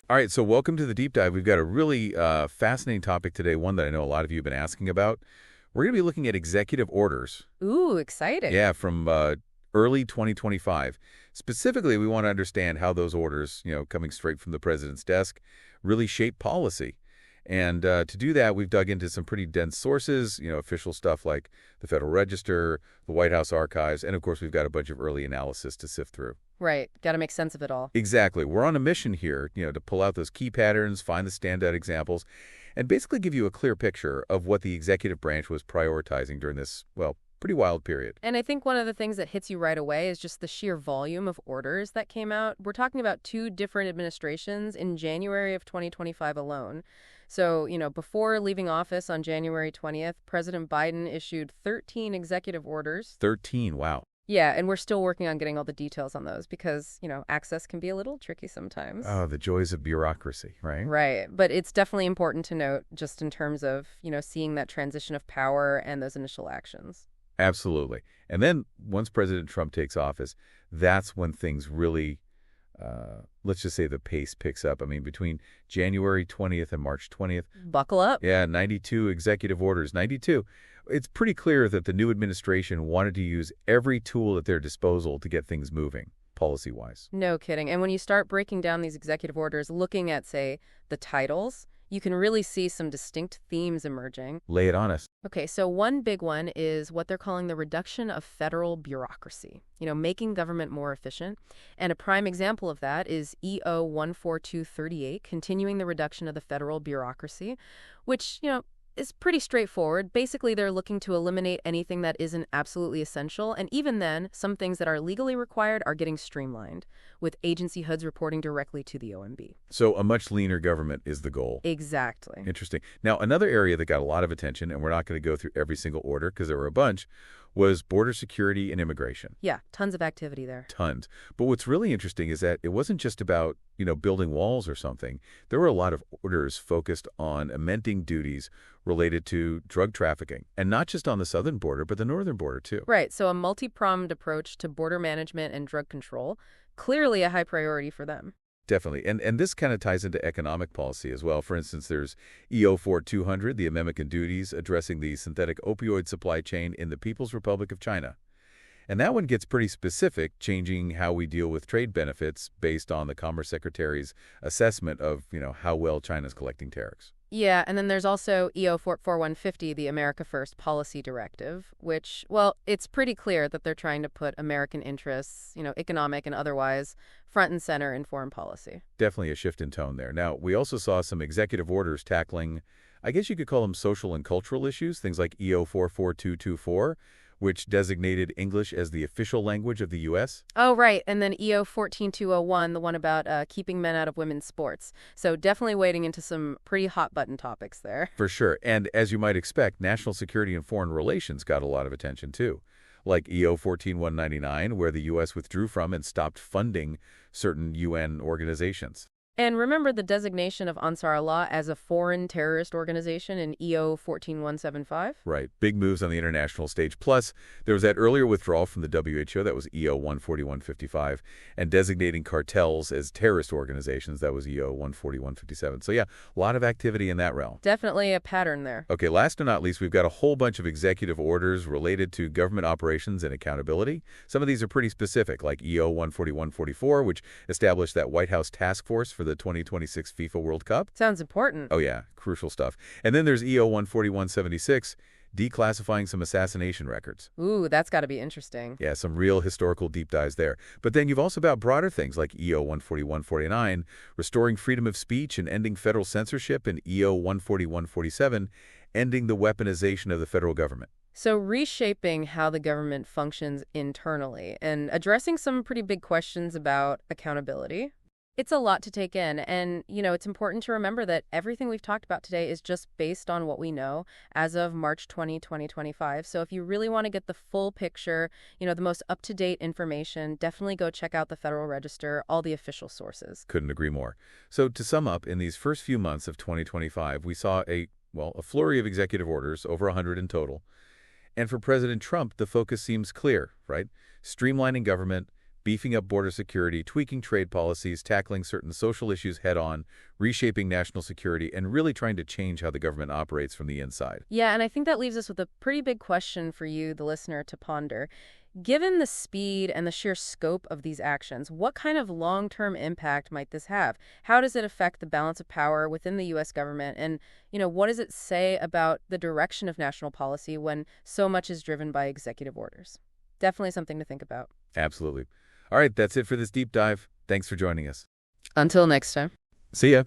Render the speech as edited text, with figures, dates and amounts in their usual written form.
All right, so welcome to the deep dive. We've got a really fascinating topic today, one that I know a lot of you have been asking about. We're going to be looking at executive orders. Ooh, exciting. Yeah, from early 2025. Specifically, we want to understand how those orders, coming straight from the president's desk, really shape policy. And to do that, we've dug into some pretty dense sources, official stuff like the Federal Register, the White House archives, and of course, we've got a bunch of early analysis to sift through. Right. Got to make sense of it all. Exactly. We're on a mission here, to pull out those key patterns, find the standout examples, and basically give you a clear picture of what the executive branch was prioritizing during this, well, pretty wild period. And I think one of the things that hits you right away is just the sheer volume of orders that came out. We're talking about two different administrations in January of 2025 alone. So, before leaving office on January 20th, President Biden issued 13 executive orders. 13, wow. Yeah, and we're still working on getting all the details on those because, access can be a little tricky sometimes. Oh, the joys of bureaucracy, right? Right. But it's definitely important to note just in terms of, seeing that transition of power and those initial actions. Absolutely. And then once President Trump takes office, that's when things really, let's just say the pace picks up. I mean, between January 20th and March 20th. Buckle up. Yeah, 92 executive orders, 92. It's pretty clear that the new administration wanted to use every tool at their disposal to get things moving, policy-wise. No kidding. And when you start breaking down these executive orders, looking at, say, the titles, you can really see some distinct themes emerging. Lay it on us. Okay, so one big one is what they're calling the reduction of federal bureaucracy, making government more efficient. And a prime example of that is EO 14238, continuing the reduction of the federal bureaucracy, which, is pretty straightforward. Basically, they're looking to eliminate anything that isn't absolutely essential. And even then, some things that are legally required are getting streamlined, with agency HUDs reporting directly to the OMB. So a much leaner government is the goal. Exactly. Interesting. Now, another area that got a lot of attention, and we're not going to go through every single order because there were a bunch, was border security and immigration. Yeah, tons of activity there. Tons. But what's really interesting is that it wasn't just about, building walls or something. There were a lot of orders focused on amending duties related to drug trafficking, and not just on the southern border, but the northern border, too. Right, so a multi-pronged approach to border management and drug control, clearly a high priority for them. Definitely. And this kind of ties into economic policy as well. For instance, there's EO 4200, the Amendment on Duties, addressing the synthetic opioid supply chain in the People's Republic of China. And that one gets pretty specific, changing how we deal with trade benefits based on the Commerce Secretary's assessment of, how well China's collecting tariffs. Yeah, and then there's also EO 4150, the America First Policy Directive, which, well, it's pretty clear that they're trying to put American interests, economic and otherwise, front and center in foreign policy. Definitely a shift in tone there. Now, we also saw some executive orders tackling, I guess you could call them social and cultural issues, things like EO 44224, which designated English as the official language of the U.S. Oh, right. And then EO 14201, the one about keeping men out of women's sports. So definitely wading into some pretty hot-button topics there. For sure. And as you might expect, national security and foreign relations got a lot of attention, too. Like EO 14199, where the U.S. withdrew from and stopped funding certain UN organizations. And remember the designation of Ansar Allah as a foreign terrorist organization in EO 14175? Right. Big moves on the international stage. Plus, there was that earlier withdrawal from the WHO, that was EO 14155, and designating cartels as terrorist organizations, that was EO 14157. So yeah, a lot of activity in that realm. Definitely a pattern there. Okay, last but not least, we've got a whole bunch of executive orders related to government operations and accountability. Some of these are pretty specific, like EO 14144, which established that White House task force for the 2026 FIFA World Cup. Sounds important. Oh yeah, crucial stuff. And then there's EO 14176, declassifying some assassination records. Ooh, that's got to be interesting. Yeah, some real historical deep dives there. But then you've also got broader things like EO 14149, restoring freedom of speech and ending federal censorship, and EO 14147, ending the weaponization of the federal government. So reshaping how the government functions internally and addressing some pretty big questions about accountability. It's a lot to take in, and, it's important to remember that everything we've talked about today is just based on what we know as of March 20, 2025. So if you really want to get the full picture, the most up-to-date information, definitely go check out the Federal Register, all the official sources. Couldn't agree more. So to sum up, in these first few months of 2025, we saw a flurry of executive orders, over 100 in total. And for President Trump, the focus seems clear, right? Streamlining government, beefing up border security, tweaking trade policies, tackling certain social issues head-on, reshaping national security, and really trying to change how the government operates from the inside. Yeah, and I think that leaves us with a pretty big question for you, the listener, to ponder. Given the speed and the sheer scope of these actions, what kind of long-term impact might this have? How does it affect the balance of power within the U.S. government? And, what does it say about the direction of national policy when so much is driven by executive orders? Definitely something to think about. Absolutely. All right, that's it for this deep dive. Thanks for joining us. Until next time. See ya.